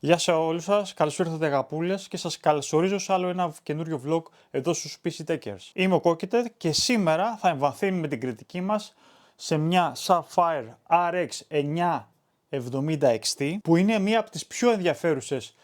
Γεια σε όλους σας, καλώς ήρθατε αγαπούλες και σας καλωσορίζω σε άλλο ένα καινούριο vlog εδώ στους PC Techers. Είμαι ο Kocketed και σήμερα θα εμβαθύνουμε την κριτική μας σε μια Sapphire RX 970 XT που είναι μία από τις πιο ενδιαφέρουσες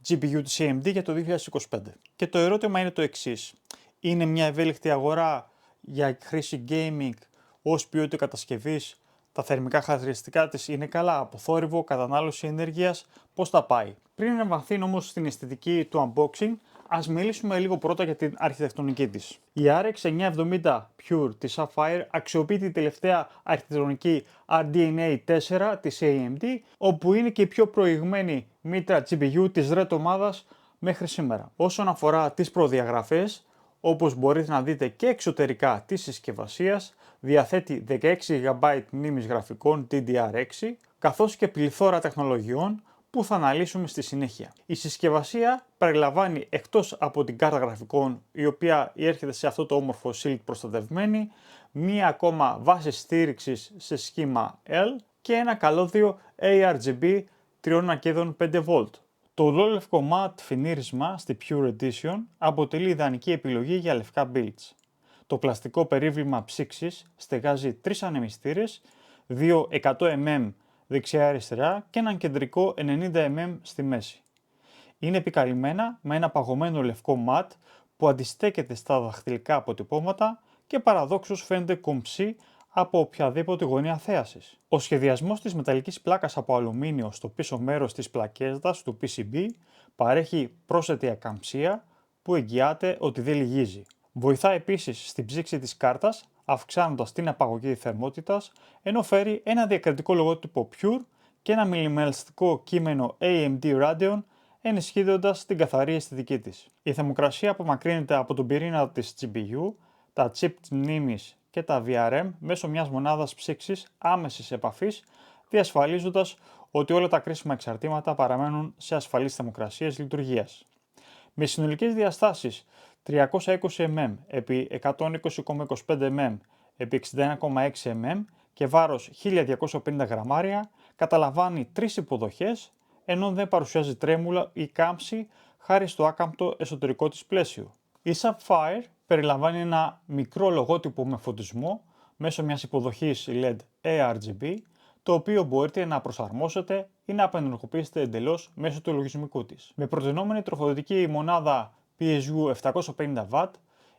GPU της AMD για το 2025. Και το ερώτημα είναι το εξής. Είναι μια ευέλικτη αγορά για χρήση gaming ως ποιότητα κατασκευής? Τα θερμικά χαρακτηριστικά της είναι καλά, από θόρυβο, κατανάλωση ενέργειας, πώς θα πάει? Πριν εμβαθύνω όμως στην αισθητική του unboxing, ας μιλήσουμε λίγο πρώτα για την αρχιτεκτονική της. Η RX 970 Pure της Sapphire αξιοποιεί τη τελευταία αρχιτεκτονική RDNA 4 της AMD, όπου είναι και η πιο προηγμένη μήτρα GPU της Red ομάδας μέχρι σήμερα. Όσον αφορά τις προδιαγραφές, όπως μπορείτε να δείτε και εξωτερικά της συσκευασίας, διαθέτει 16 GB μνήμης γραφικών DDR6, καθώς και πληθώρα τεχνολογιών που θα αναλύσουμε στη συνέχεια. Η συσκευασία περιλαμβάνει, εκτός από την κάρτα γραφικών, η οποία έρχεται σε αυτό το όμορφο Shield προστατευμένη, μία ακόμα βάση στήριξης σε σχήμα L και ένα καλώδιο ARGB 3 ακέδων 5V. Το ολόλευκο matte φινίρισμα στη Pure Edition αποτελεί ιδανική επιλογή για λευκά builds. Το πλαστικό περίβλημα ψήξης στεγάζει 3 ανεμιστήρες, 2 100mm δεξιά-αριστερά και έναν κεντρικό 90mm στη μέση. Είναι επικαλυμμένα με ένα παγωμένο λευκό ματ που αντιστέκεται στα δαχτυλικά αποτυπώματα και παραδόξως φαίνεται κομψή από οποιαδήποτε γωνία θέασης. Ο σχεδιασμός της μεταλλικής πλάκας από αλουμίνιο στο πίσω μέρος της πλακέτας του PCB παρέχει πρόσθετη ακαμψία που εγγυάται ότι δεν λυγίζει. Βοηθά επίσης στην ψήξη της κάρτας, αυξάνοντας την απαγωγή θερμότητας, ενώ φέρει ένα διακριτικό λογότυπο Pure και ένα μινιμαλιστικό κείμενο AMD Radeon, ενισχύοντας την καθαρή αισθητική της. Η θερμοκρασία απομακρύνεται από τον πυρήνα της GPU, τα chip της μνήμης και τα VRM μέσω μιας μονάδας ψήξης άμεσης επαφής, διασφαλίζοντας ότι όλα τα κρίσιμα εξαρτήματα παραμένουν σε ασφαλείς θερμοκρασίες λειτουργίας. Με συνολικές διαστάσεις 320 mm επί 120,25 mm επί 61,6 mm και βάρος 1250 γραμμάρια, καταλαμβάνει 3 υποδοχές, ενώ δεν παρουσιάζει τρέμουλα ή κάμψη χάρη στο άκαμπτο εσωτερικό της πλαίσιο. Η Sapphire περιλαμβάνει ένα μικρό λογότυπο με φωτισμό μέσω μιας υποδοχής LED ARGB, το οποίο μπορείτε να προσαρμόσετε ή να απενεργοποιήσετε εντελώς μέσω του λογισμικού της. Με προτινόμενη τροφοδοτική μονάδα PSU 750W,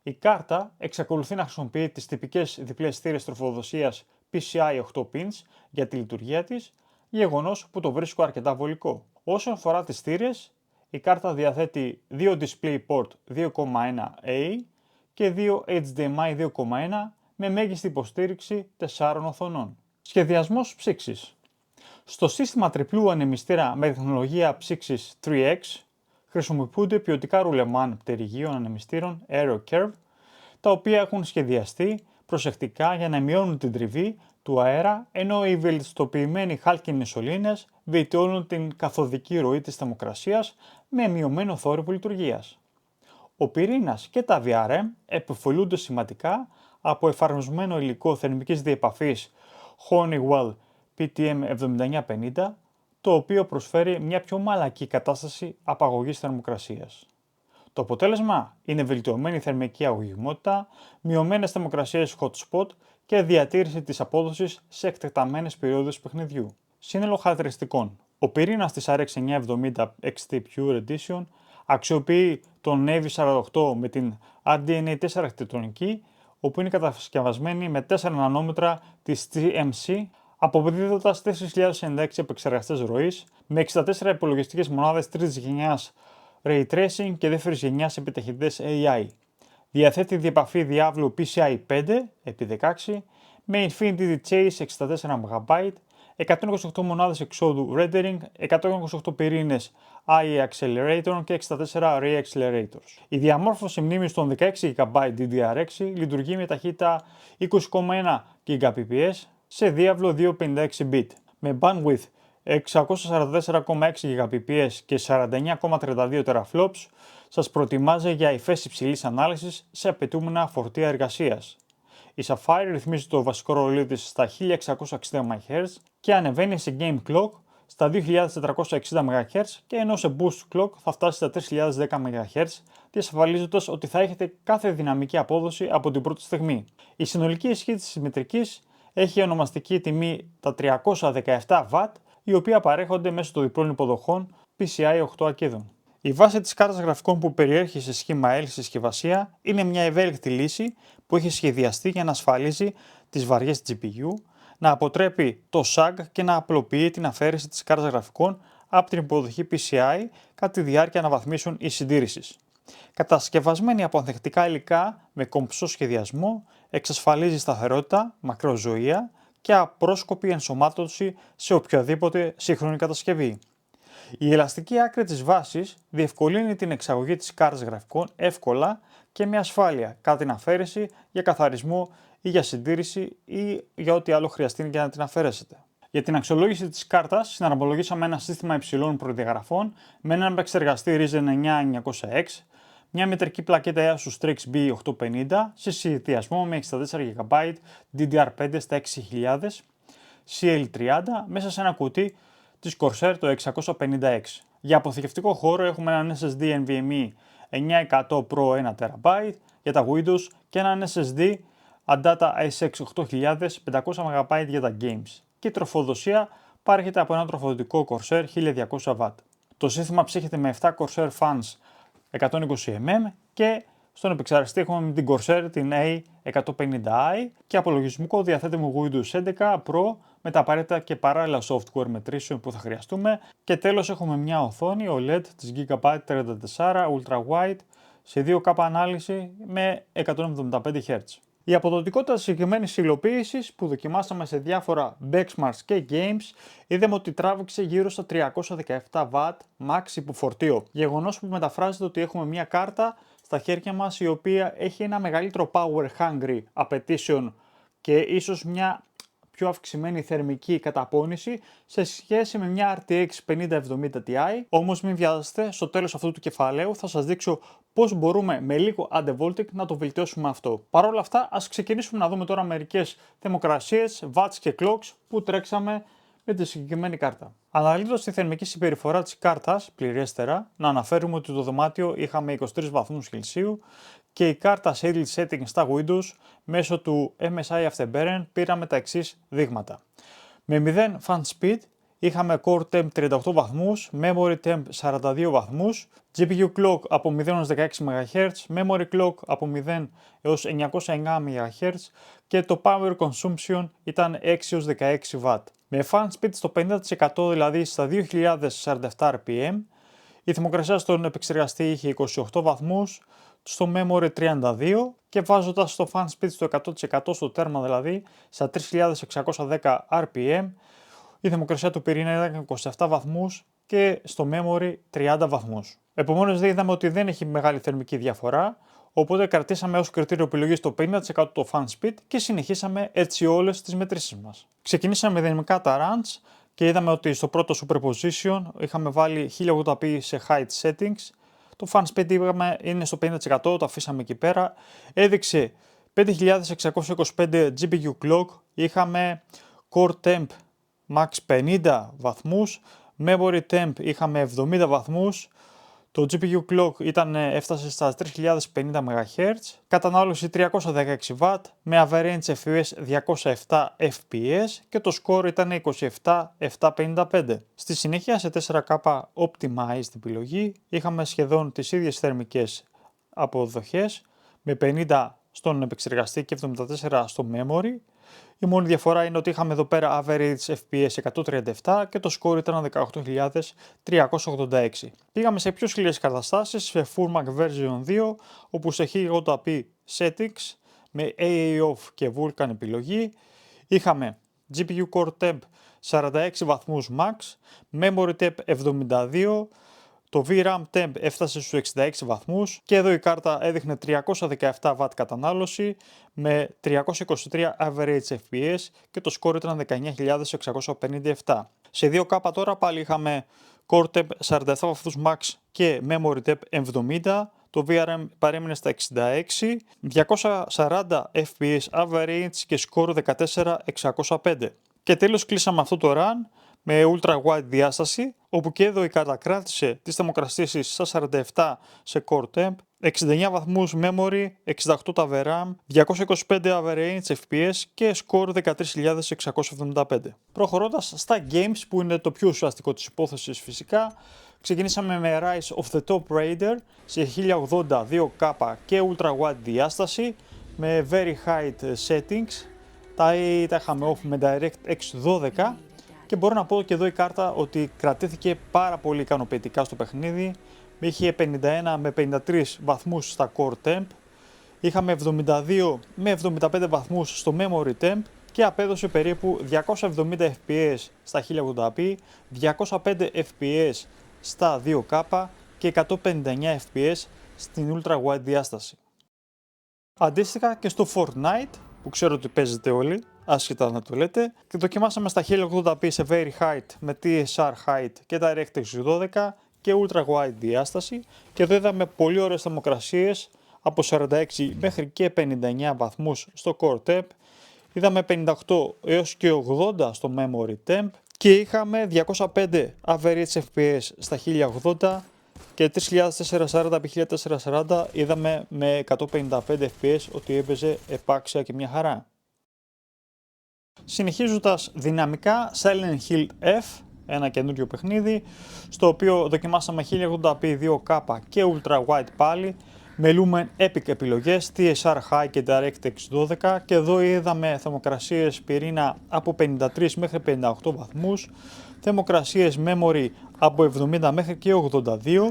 η κάρτα εξακολουθεί να χρησιμοποιεί τις τυπικές διπλές θύρες τροφοδοσίας PCI 8 pins για τη λειτουργία της, γεγονός που το βρίσκω αρκετά βολικό. Όσον αφορά τις θύρες, η κάρτα διαθέτει 2 DisplayPort 2.1A και 2 HDMI 2.1 με μέγιστη υποστήριξη 4 οθονών. Σχεδιασμός ψήξης. Στο σύστημα τριπλού ανεμιστήρα με τεχνολογία ψήξης 3X χρησιμοποιούνται ποιοτικά ρουλεμάν πτερυγίων ανεμιστήρων AeroCurve, τα οποία έχουν σχεδιαστεί προσεκτικά για να μειώνουν την τριβή του αέρα, ενώ οι βελτιστοποιημένοι χάλκινοι σωλήνες βελτιώνουν την καθοδική ροή της θερμοκρασίας με μειωμένο θόρυβο λειτουργίας. Ο πυρήνας και τα VRM επωφελούνται σημαντικά από εφαρμοσμένο υλικό θερμικής διεπαφής Honeywell PTM7950, το οποίο προσφέρει μια πιο μαλακή κατάσταση απαγωγής θερμοκρασίας. Το αποτέλεσμα είναι βελτιωμένη θερμική αγωγικότητα, μειωμένες θερμοκρασίες hotspot και διατήρηση της απόδοσης σε εκτεταμένες περιόδους παιχνιδιού. Σύνολο χαρακτηριστικών. Ο πυρήνας της RX 970 XT Pure Edition αξιοποιεί τον Navy 48 με την RDNA 4 αρχιτεκτονική, όπου είναι κατασκευασμένη με 4 νανόμετρα της TMC, αποδίδοντας 4.096 επεξεργαστές ροής με 64 υπολογιστικές μονάδες τρίτης γενιάς Ray Tracing και δεύτερης γενιάς επιταχυντές AI. Διαθέτει διεπαφή διάβλου PCI 5x16 με Infinity Chase 64 MB, 128 μονάδες εξόδου Rendering, 128 πυρήνες IA Accelerator και 64 Ray Accelerators. Η διαμόρφωση μνήμης των 16 GB DDR6 λειτουργεί με ταχύτητα 20,1 Gbps σε διάβλο 256 bit, με bandwidth 644,6 Gbps και 49,32 teraflops. Σας προετοιμάζει για υφές υψηλής ανάλυσης σε απαιτούμενα φορτία εργασίας. Η Sapphire ρυθμίζει το βασικό ρολόι της στα 1660 MHz και ανεβαίνει σε game clock στα 2460 MHz και ενώ σε boost clock θα φτάσει στα 3010 MHz, διασφαλίζοντας ότι θα έχετε κάθε δυναμική απόδοση από την πρώτη στιγμή. Η συνολική ισχύ της συμμετρικής έχει ονομαστική τιμή τα 317W, οι οποία παρέχονται μέσω των διπλών υποδοχών PCI 8 ακίδων. Η βάση της κάρτας γραφικών που περιέχει σε σχήμα L συσκευασία είναι μια ευέλικτη λύση που έχει σχεδιαστεί για να ασφαλίζει τις βαριές GPU, να αποτρέπει το sag και να απλοποιεί την αφαίρεση της κάρτας γραφικών από την υποδοχή PCI κατά τη διάρκεια αναβαθμίσεων ή συντήρησης. Κατασκευασμένη από ανθεκτικά υλικά με κομψό σχεδιασμό, εξασφαλίζει σταθερότητα, μακροζωία και απρόσκοπη ενσωμάτωση σε οποιαδήποτε σύγχρονη κατασκευή. Η ελαστική άκρη της βάσης διευκολύνει την εξαγωγή της κάρτας γραφικών εύκολα και με ασφάλεια κατά την αφαίρεση για καθαρισμό ή για συντήρηση ή για ό,τι άλλο χρειαστεί για να την αφαιρέσετε. Για την αξιολόγηση της κάρτας συναρμολογήσαμε ένα σύστημα υψηλών προδιαγραφών με έναν επεξεργαστή Ryzen 9 900X, μια μητρική πλακέτα Asus Strix B850 σε συνδυασμό με 64GB DDR5 στα 6000, CL30 μέσα σε ένα κουτί της Corsair το 650X. Για αποθηκευτικό χώρο έχουμε έναν SSD NVMe 900 Pro 1TB για τα Windows και έναν SSD Adata ISX 8500MB για τα games. Και η τροφοδοσία παρέχεται από ένα τροφοδοτικό Corsair 1200W. Το σύστημα ψύχεται με 7 Corsair fans 120mm και στον επεξεργαστή έχουμε την Corsair την A150i και απολογισμικό διαθέτουμε Windows 11 Pro με τα απαραίτητα και παράλληλα software μετρήσεων που θα χρειαστούμε και τέλος έχουμε μια οθόνη OLED της Gigabyte 34 Ultra Wide σε 2K ανάλυση με 175Hz. Η αποδοτικότητα της συγκεκριμένης υλοποίησης που δοκιμάσαμε σε διάφορα benchmarks και games είδαμε ότι τράβηξε γύρω στα 317W max υπερφορτίο. Γεγονός που μεταφράζεται ότι έχουμε μια κάρτα στα χέρια μας η οποία έχει ένα μεγαλύτερο power hungry απαιτήσεων και ίσως μια πιο αυξημένη θερμική καταπώνηση σε σχέση με μια RTX 5070 Ti. Όμως μην βιάζεστε, στο τέλος αυτού του κεφαλαίου θα σας δείξω πώς μπορούμε με λίγο undervolting να το βελτιώσουμε αυτό. Παρ' όλα αυτά, ας ξεκινήσουμε να δούμε τώρα μερικές θερμοκρασίες, watts και clocks που τρέξαμε με τη συγκεκριμένη κάρτα. Αναλύοντας τη θερμική συμπεριφορά της κάρτας πληρέστερα, να αναφέρουμε ότι το δωμάτιο είχαμε 23 βαθμούς Κελσίου και η κάρτα σε Idle Settings στα Windows μέσω του MSI Afterburner πήραμε τα εξής δείγματα. Με 0 fan speed είχαμε Core Temp 38 βαθμούς, Memory Temp 42 βαθμούς, GPU Clock από 0 έως 16 MHz, Memory Clock από 0 έως 909 MHz και το Power Consumption ήταν 6 έως 16W. Με fan speed στο 50% δηλαδή στα 2047 RPM, η θερμοκρασία στον επεξεργαστή είχε 28 βαθμούς, στο memory 32 και βάζοντας το fan speed στο 100% στο τέρμα δηλαδή στα 3610 RPM, η θερμοκρασία του πυρήνα ήταν 27 βαθμούς και στο memory 30 βαθμούς. Επομένως είδαμε ότι δεν έχει μεγάλη θερμική διαφορά, οπότε κρατήσαμε ως κριτήριο επιλογής το 50% το fan speed και συνεχίσαμε έτσι όλες τις μετρήσεις μας. Ξεκινήσαμε με δυναμικά τα runs και είδαμε ότι στο πρώτο superposition είχαμε βάλει 1080p σε height settings. Το fan speed είπαμε είναι στο 50%, το αφήσαμε εκεί πέρα. Έδειξε 5625 GPU clock, είχαμε core temp max 50 βαθμούς, memory temp είχαμε 70 βαθμούς, το GPU clock έφτασε στα 3050 MHz, κατανάλωση 316W με average FPS 207 FPS και το score ήταν 27755. Στη συνέχεια σε 4K optimized επιλογή είχαμε σχεδόν τις ίδιες θερμικές αποδοχές με 50 στον επεξεργαστή και 74 στο memory. Η μόνη διαφορά είναι ότι είχαμε εδώ πέρα average FPS 137 και το score ήταν 18.386. Πήγαμε σε πιο σκληρές καταστάσεις, σε Full Mac version 2, όπου σε 1080p settings με AA off και Vulkan επιλογή είχαμε GPU Core Temp 46 βαθμούς max, Memory Temp 72, το VRAM Temp έφτασε στους 66 βαθμούς και εδώ η κάρτα έδειχνε 317W κατανάλωση με 323 average FPS και το score ήταν 19.657. Σε 2K τώρα πάλι είχαμε Core Temp 47 βαθμούς max και Memory Temp 70, το VRM παρέμεινε στα 66, 240 FPS average και score 14.605. Και τέλος κλείσαμε αυτό το run με ultra wide διάσταση, όπου και εδώ η κάρτα κράτησε τις θερμοκρασίες της στα 47 σε core temp, 69 βαθμούς memory, 68 τα VRAM, 225 average FPS και score 13.675. Προχωρώντας στα games, που είναι το πιο ουσιαστικό της υπόθεσης φυσικά, ξεκινήσαμε με Rise of the Tomb Raider σε 1080 2K και ultra wide διάσταση με very high settings. Τα είχαμε off με DirectX 12 και μπορώ να πω και εδώ η κάρτα ότι κρατήθηκε πάρα πολύ ικανοποιητικά στο παιχνίδι. Είχε 51 με 53 βαθμούς στα core temp, είχαμε 72 με 75 βαθμούς στο memory temp και απέδωσε περίπου 270 fps στα 1080p, 205 fps στα 2K και 159 fps στην ultra wide διάσταση. Αντίστοιχα και στο Fortnite, που ξέρω ότι παίζετε όλοι, άσχετα να το λέτε, και δοκιμάσαμε στα 1080p σε very height με TSR height και DirectX 12 και ultra wide διάσταση και εδώ είδαμε πολύ ωραίες θερμοκρασίες από 46 μέχρι και 59 βαθμούς στο core temp, είδαμε 58 έως και 80 στο memory temp και είχαμε 205 average FPS στα 1080 και 3440x1440 είδαμε με 155 fps ότι έπαιζε επάξια και μια χαρά. Συνεχίζοντας δυναμικά, Silent Hill F, ένα καινούριο παιχνίδι, στο οποίο δοκιμάσαμε 1080p 2K και ultra wide πάλι, με Lumen Epic επιλογές, TSR High και DirectX 12 και εδώ είδαμε θερμοκρασίες πυρήνα από 53 μέχρι 58 βαθμούς, θερμοκρασίες memory από 70 μέχρι και 82,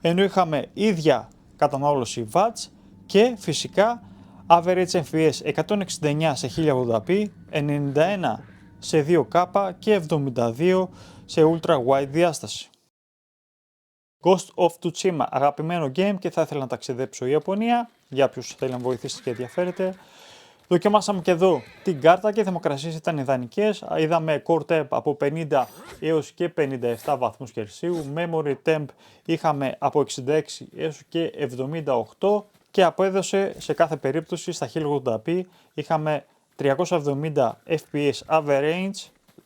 ενώ είχαμε ίδια κατανάλωση watts και φυσικά average FPS 169 σε 1080p, 91 σε 2K και 72 σε ultra wide διάσταση. Ghost of Tsushima, αγαπημένο game και θα ήθελα να ταξιδέψω η Ιαπωνία, για ποιους θέλει να βοηθήσει και ενδιαφέρεται. Δοκιμάσαμε και εδώ την κάρτα και οι θερμοκρασίες ήταν ιδανικές. Είδαμε core temp από 50 έως και 57 βαθμούς Κελσίου. Memory temp είχαμε από 66 έως και 78 και απέδωσε σε κάθε περίπτωση στα 1080p είχαμε 370 fps average,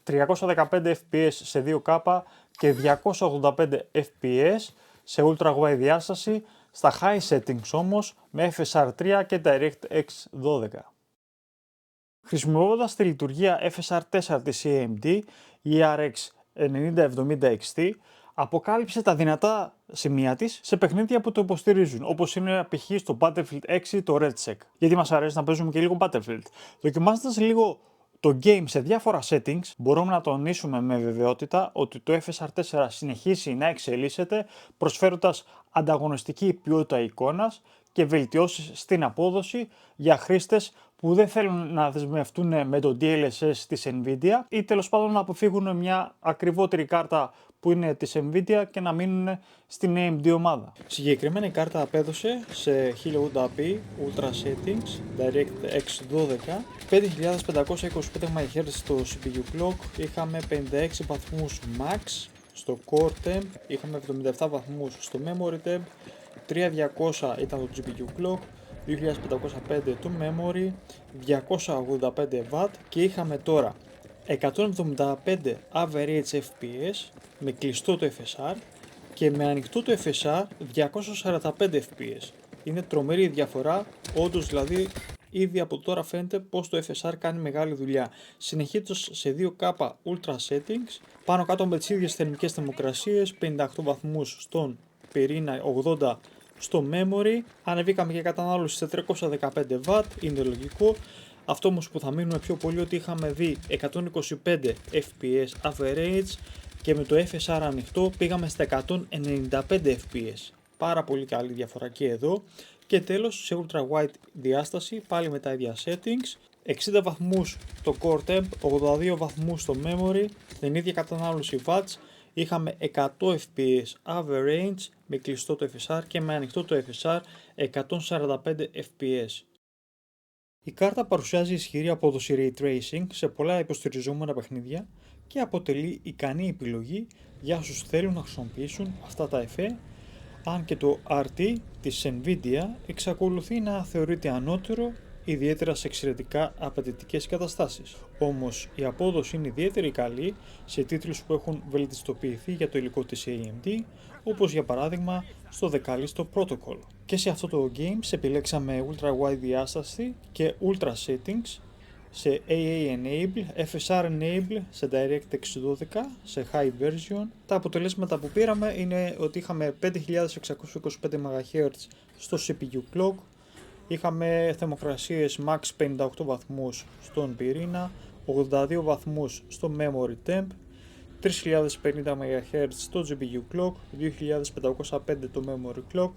315 fps σε 2K και 285 fps σε ultra wide διάσταση, στα high settings όμως με FSR 3 και DirectX 12. Χρησιμοποιώντας τη λειτουργία FSR 4 της AMD, η RX 9070 XT αποκάλυψε τα δυνατά σημεία της σε παιχνίδια που το υποστηρίζουν, όπως είναι π.χ. στο Battlefield 6 το RedSec, γιατί μας αρέσει να παίζουμε και λίγο Battlefield. Δοκιμάζοντας λίγο το game σε διάφορα settings, μπορούμε να τονίσουμε με βεβαιότητα ότι το FSR4 συνεχίσει να εξελίσσεται, προσφέροντας ανταγωνιστική ποιότητα εικόνας και βελτιώσεις στην απόδοση για χρήστες που δεν θέλουν να δεσμευτούν με το DLSS της Nvidia ή τέλος πάντων να αποφύγουν μια ακριβότερη κάρτα που είναι της Nvidia και να μείνουν στην AMD ομάδα. Συγκεκριμένα η κάρτα απέδωσε σε 1080p Ultra Settings DirectX 12 5525 MHz στο CPU clock, είχαμε 56 βαθμούς max στο core temp, είχαμε 77 βαθμούς στο memory temp, 3200 ήταν το GPU clock, 2505 το memory, 285W και είχαμε τώρα 175 average FPS με κλειστό το FSR και με ανοιχτό το FSR 245 FPS. Είναι τρομερή διαφορά, όντως δηλαδή ήδη από τώρα φαίνεται πως το FSR κάνει μεγάλη δουλειά. Συνεχίζοντας σε 2K Ultra Settings, πάνω κάτω με τις ίδιες θερμικές θερμοκρασίες, 58 βαθμούς στον πυρήνα, 80 στο memory, ανεβήκαμε και κατανάλωση σε 315W, είναι λογικό. Αυτό όμως που θα μείνουμε πιο πολύ ότι είχαμε δει 125 fps average και με το FSR ανοιχτό πήγαμε στα 195 fps. Πάρα πολύ καλή διαφορά και εδώ. Και τέλος σε ultra wide διάσταση πάλι με τα ίδια settings, 60 βαθμούς το core temp, 82 βαθμούς στο memory, την ίδια κατανάλωση watts, είχαμε 100 fps average με κλειστό το FSR και με ανοιχτό το FSR 145 fps. Η κάρτα παρουσιάζει ισχυρή απόδοση Ray Tracing σε πολλά υποστηριζόμενα παιχνίδια και αποτελεί ικανή επιλογή για όσους θέλουν να χρησιμοποιήσουν αυτά τα εφέ, αν και το RT της Nvidia εξακολουθεί να θεωρείται ανώτερο ιδιαίτερα σε εξαιρετικά απαιτητικές καταστάσεις. Όμως η απόδοση είναι ιδιαίτερη καλή σε τίτλους που έχουν βελτιστοποιηθεί για το υλικό της AMD, όπως για παράδειγμα στο δεκάλιστο Protocol. Και σε αυτό το games επιλέξαμε Ultra Wide διάσταση και Ultra Settings σε AA Enable, FSR Enable, σε DirectX 12, σε High Version. Τα αποτελέσματα που πήραμε είναι ότι είχαμε 5625 MHz στο CPU Clock, είχαμε θερμοκρασίες max 58 βαθμούς στον πυρήνα, 82 βαθμούς στο Memory Temp, 3050 MHz στο GPU Clock, 2505 το Memory Clock,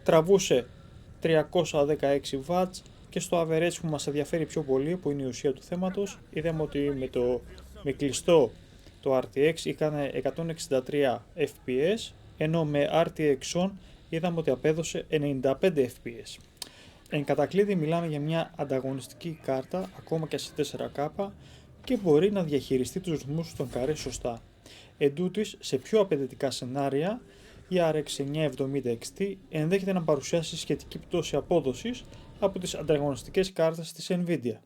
τραβούσε 316 W και στο average που μας ενδιαφέρει πιο πολύ, που είναι η ουσία του θέματος, είδαμε ότι με κλειστό το RTX έκανε 163 fps, ενώ με RTX on είδαμε ότι απέδωσε 95 fps. Εν κατακλείδη μιλάμε για μια ανταγωνιστική κάρτα, ακόμα και σε 4K, και μπορεί να διαχειριστεί τους ρυθμούς των καρέ σωστά. Εντούτοις, σε πιο απαιτητικά σενάρια, η RX 970 XT ενδέχεται να παρουσιάσει σχετική πτώση απόδοσης από τις ανταγωνιστικές κάρτες της Nvidia.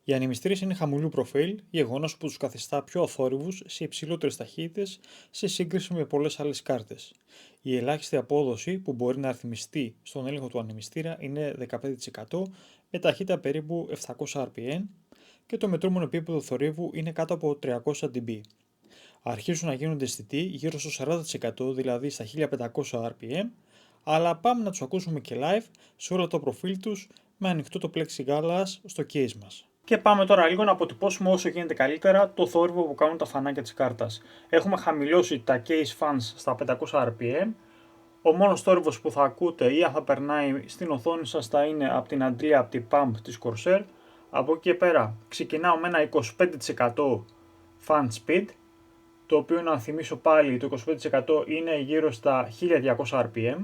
Οι ανεμιστήρες είναι χαμηλού προφίλ, γεγονός που τους καθιστά πιο αθόρυβους σε υψηλότερες ταχύτητες σε σύγκριση με πολλές άλλες κάρτες. Η ελάχιστη απόδοση που μπορεί να ρυθμιστεί στον έλεγχο του ανεμιστήρα είναι 15% με ταχύτητα περίπου 700 rpm και το μετρούμενο επίπεδο θορύβου είναι κάτω από 300 dB. Αρχίζουν να γίνονται αισθητοί γύρω στο 40%, δηλαδή στα 1500 rpm, αλλά πάμε να τους ακούσουμε και live σε όλο το προφίλ τους με ανοιχτό το plexiglass στο case μας. Και πάμε τώρα λίγο να αποτυπώσουμε όσο γίνεται καλύτερα το θόρυβο που κάνουν τα φανάκια της κάρτας. Έχουμε χαμηλώσει τα case fans στα 500 rpm. Ο μόνος θόρυβος που θα ακούτε ή αν θα περνάει στην οθόνη σας θα είναι από την αντλία, από την pump της Corsair. Από εκεί και πέρα ξεκινάω με ένα 25% fan speed, το οποίο να θυμίσω πάλι το 25% είναι γύρω στα 1200 rpm.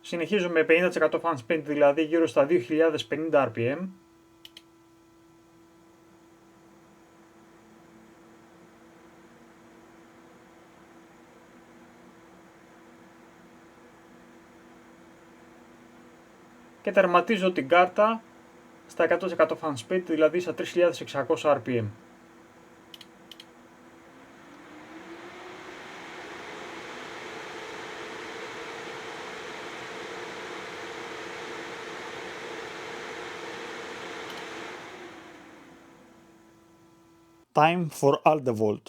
Συνεχίζω με 50% fan speed, δηλαδή γύρω στα 2050 rpm. Και τερματίζω την κάρτα στα 100% fan speed, δηλαδή στα 3600 rpm. Time for Aldevolt.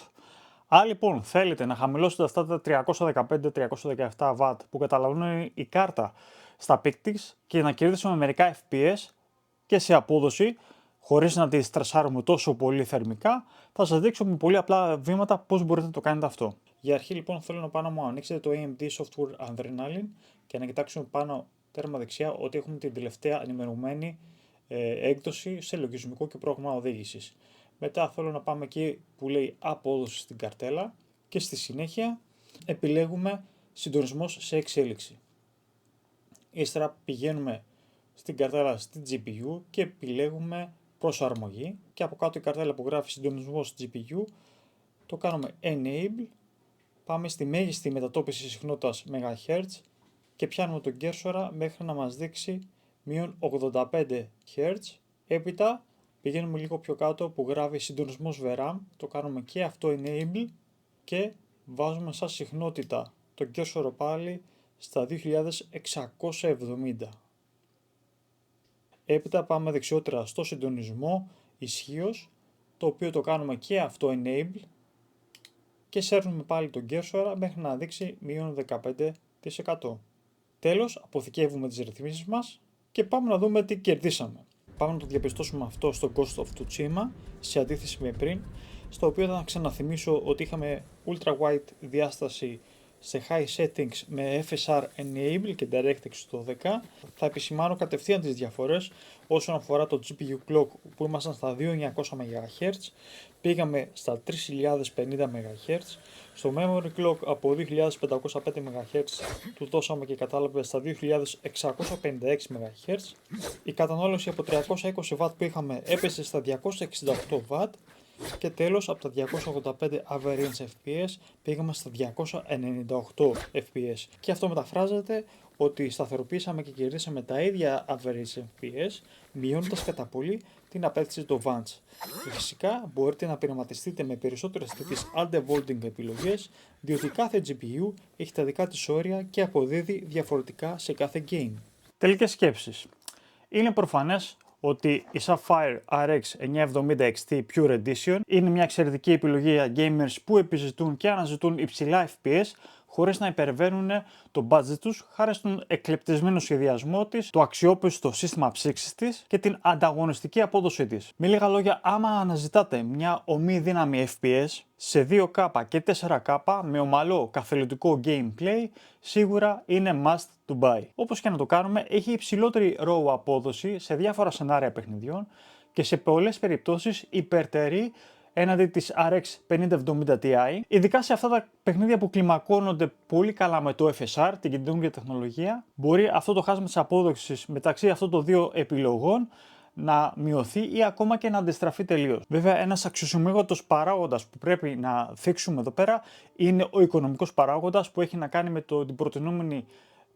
Αν λοιπόν θέλετε να χαμηλώσετε αυτά τα 315-317 W που καταλαβαίνει η κάρτα στα peak της και να κερδίσουμε μερικά FPS και σε απόδοση, χωρίς να τη στρεσάρουμε τόσο πολύ θερμικά, θα σας δείξω με πολύ απλά βήματα πώς μπορείτε να το κάνετε αυτό. Για αρχή λοιπόν θέλω να πάω να μου ανοίξετε το AMD Software Adrenaline και να κοιτάξουμε πάνω τέρμα δεξιά ότι έχουμε την τελευταία ενημερωμένη έκδοση σε λογισμικό και πρόγραμμα οδήγησης. Μετά θέλω να πάμε εκεί που λέει απόδοση στην καρτέλα και στη συνέχεια επιλέγουμε συντονισμός σε εξέλιξη. Ύστερα πηγαίνουμε στην καρτέλα στην GPU και επιλέγουμε προσαρμογή και από κάτω η καρτέλα που γράφει συντονισμός GPU το κάνουμε Enable, πάμε στη μέγιστη μετατόπιση συχνότητας MHz και πιάνουμε τον κέρσορα μέχρι να μας δείξει μείον 85 Hz. Έπειτα πηγαίνουμε λίγο πιο κάτω που γράφει συντονισμός VRAM, το κάνουμε και αυτό Enable και βάζουμε σαν συχνότητα το κέρσορο πάλι στα 2670. Έπειτα πάμε δεξιότερα στο συντονισμό ισχύως, το οποίο το κάνουμε και αυτό Enable και σέρνουμε πάλι τον κέρσορα μέχρι να δείξει μείον 15%. Τέλος, αποθηκεύουμε τις ρυθμίσεις μας και πάμε να δούμε τι κερδίσαμε. Πάμε να το διαπιστώσουμε αυτό στο Ghost of Tsushima, σε αντίθεση με πριν, στο οποίο θα ξαναθυμίσω ότι είχαμε Ultra Wide διάσταση σε High Settings με FSR Enable και DirectX 12. Θα επισημάνω κατευθείαν τις διαφορές όσον αφορά το GPU Clock που ήμασταν στα 2900 MHz, πήγαμε στα 3050 MHz, στο Memory Clock από 2505 MHz του δώσαμε και κατάλαβε στα 2656 MHz, η κατανάλωση από 320W που είχαμε έπεσε στα 268W Και τέλος, από τα 285 average FPS πήγαμε στα 298 FPS. Και αυτό μεταφράζεται ότι σταθεροποίησαμε και κερδίσαμε τα ίδια average FPS, μειώνοντας κατά πολύ την απέτηση του Advance. Και φυσικά μπορείτε να πειραματιστείτε με περισσότερες τέτοιες undervolting επιλογές, διότι κάθε GPU έχει τα δικά της όρια και αποδίδει διαφορετικά σε κάθε game. Τελικές σκέψεις. Είναι προφανές ότι η Sapphire RX 970 XT Pure Edition είναι μια εξαιρετική επιλογή για gamers που επιζητούν και αναζητούν υψηλά FPS χωρίς να υπερβαίνουν το budget τους, χάρη στον εκλεπτισμένο σχεδιασμό της, το αξιόπιστο σύστημα ψήξης της και την ανταγωνιστική απόδοσή της. Με λίγα λόγια, άμα αναζητάτε μια ομή δύναμη FPS σε 2K και 4K με ομαλό καθελωτικό gameplay, σίγουρα είναι must to buy. Όπως και να το κάνουμε, έχει υψηλότερη RAW απόδοση σε διάφορα σενάρια παιχνιδιών και σε πολλές περιπτώσεις υπερτερεί έναντι της RX 5070 Ti, ειδικά σε αυτά τα παιχνίδια που κλιμακώνονται πολύ καλά με το FSR, την καινούργια τεχνολογία, μπορεί αυτό το χάσμα της απόδοσης μεταξύ αυτών των δύο επιλογών να μειωθεί ή ακόμα και να αντιστραφεί τελείως. Βέβαια, ένας αξιοσημείωτος παράγοντας που πρέπει να θίξουμε εδώ πέρα είναι ο οικονομικός παράγοντας που έχει να κάνει με την προτινόμενη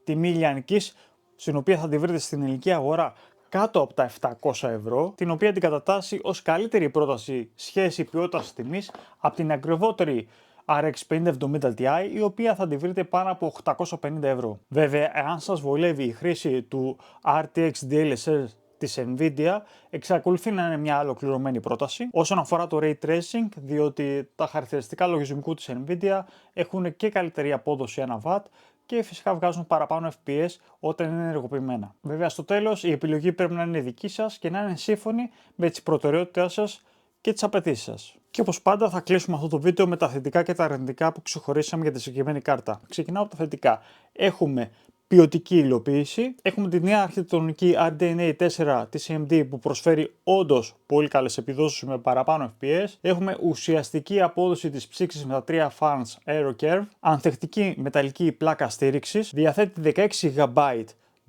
τιμή λιανικής, στην οποία θα τη βρείτε στην ελληνική αγορά κάτω από τα 700 ευρώ, την οποία την κατατάσσει ως καλύτερη πρόταση σχέση ποιότητας τιμής από την ακριβότερη RX 5070 Ti, η οποία θα τη βρείτε πάνω από 850 ευρώ. Βέβαια, εάν σας βολεύει η χρήση του RTX DLSS της Nvidia, εξακολουθεί να είναι μια ολοκληρωμένη πρόταση. Όσον αφορά το Ray Tracing, διότι τα χαρακτηριστικά λογισμικού της Nvidia έχουν και καλύτερη απόδοση 1W, και φυσικά βγάζουν παραπάνω FPS όταν είναι ενεργοποιημένα. Βέβαια, στο τέλος η επιλογή πρέπει να είναι δική σας και να είναι σύμφωνη με τις προτεραιότητες σας και τις απαιτήσεις σας. Και όπως πάντα, θα κλείσουμε αυτό το βίντεο με τα θετικά και τα αρνητικά που ξεχωρίσαμε για τη συγκεκριμένη κάρτα. Ξεκινάω από τα θετικά. Έχουμε ποιοτική υλοποίηση. Έχουμε τη νέα αρχιτεκτονική RDNA 4 της AMD που προσφέρει όντως πολύ καλές επιδόσεις με παραπάνω FPS. Έχουμε ουσιαστική απόδοση της ψήξης με τα 3 fans AeroCurve. Ανθεκτική μεταλλική πλάκα στήριξης. Διαθέτει 16 GB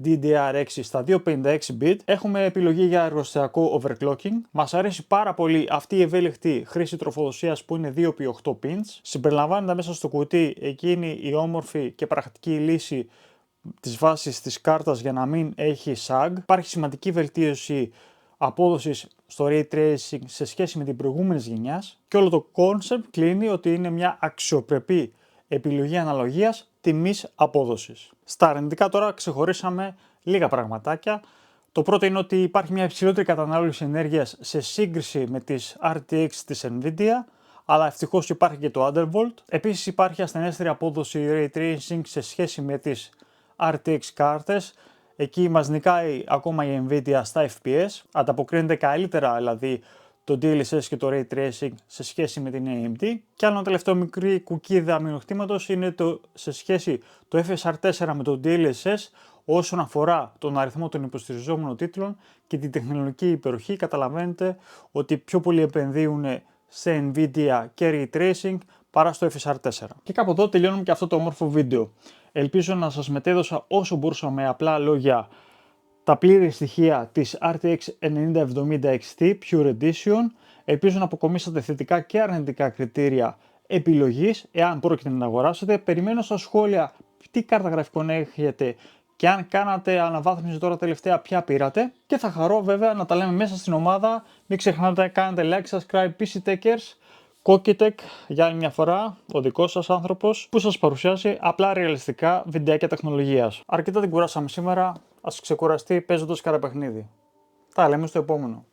DDR6 στα 256 bit. Έχουμε επιλογή για εργοστασιακό overclocking. Μας αρέσει πάρα πολύ αυτή η ευέλικτη χρήση τροφοδοσίας που είναι 2x8 pins. Συμπεριλαμβάνεται μέσα στο κουτί εκείνη η όμορφη και πρακτική λύση της βάσης της κάρτας για να μην έχει sag. Υπάρχει σημαντική βελτίωση απόδοσης στο Ray Tracing σε σχέση με την προηγούμενη γενιά και όλο το concept κλείνει ότι είναι μια αξιοπρεπή επιλογή αναλογίας τιμής απόδοσης. Στα αρνητικά τώρα ξεχωρίσαμε λίγα πραγματάκια. Το πρώτο είναι ότι υπάρχει μια υψηλότερη κατανάλωση ενέργειας σε σύγκριση με τις RTX της Nvidia, αλλά ευτυχώς υπάρχει και το Undervolt. Επίσης υπάρχει ασθενέστερη απόδοση Ray Tracing σε σχέση με τις RTX κάρτες. Εκεί μας νικάει ακόμα η Nvidia στα FPS. Ανταποκρίνεται καλύτερα δηλαδή το DLSS και το Ray Tracing σε σχέση με την AMD. Και άλλο ένα τελευταίο μικρή κουκίδα μειονεκτήματος είναι σε σχέση το FSR4 με το DLSS όσον αφορά τον αριθμό των υποστηριζόμενων τίτλων και την τεχνολογική υπεροχή. Καταλαβαίνετε ότι πιο πολλοί επενδύουν σε Nvidia και Ray Tracing παρά στο FSR4. Και κάπου εδώ τελειώνουμε και αυτό το όμορφο βίντεο. Ελπίζω να σας μετέδωσα όσο μπορούσα με απλά λόγια τα πλήρη στοιχεία της RTX 9070 XT Pure Edition. Ελπίζω να αποκομίσατε θετικά και αρνητικά κριτήρια επιλογής εάν πρόκειται να αγοράσετε. Περιμένω στα σχόλια τι κάρτα γραφικών έχετε και αν κάνατε αναβάθμιση τώρα τελευταία ποια πήρατε. Και θα χαρώ βέβαια να τα λέμε μέσα στην ομάδα. Μην ξεχνάτε κάνετε like, subscribe, PC Techers. Kokitech για άλλη μια φορά, ο δικός σας άνθρωπος που σας παρουσιάζει απλά ρεαλιστικά βιντεάκια τεχνολογίας. Αρκετά την κουράσαμε σήμερα, ας ξεκουραστεί παίζοντας κανένα παιχνίδι. Τα λέμε στο επόμενο.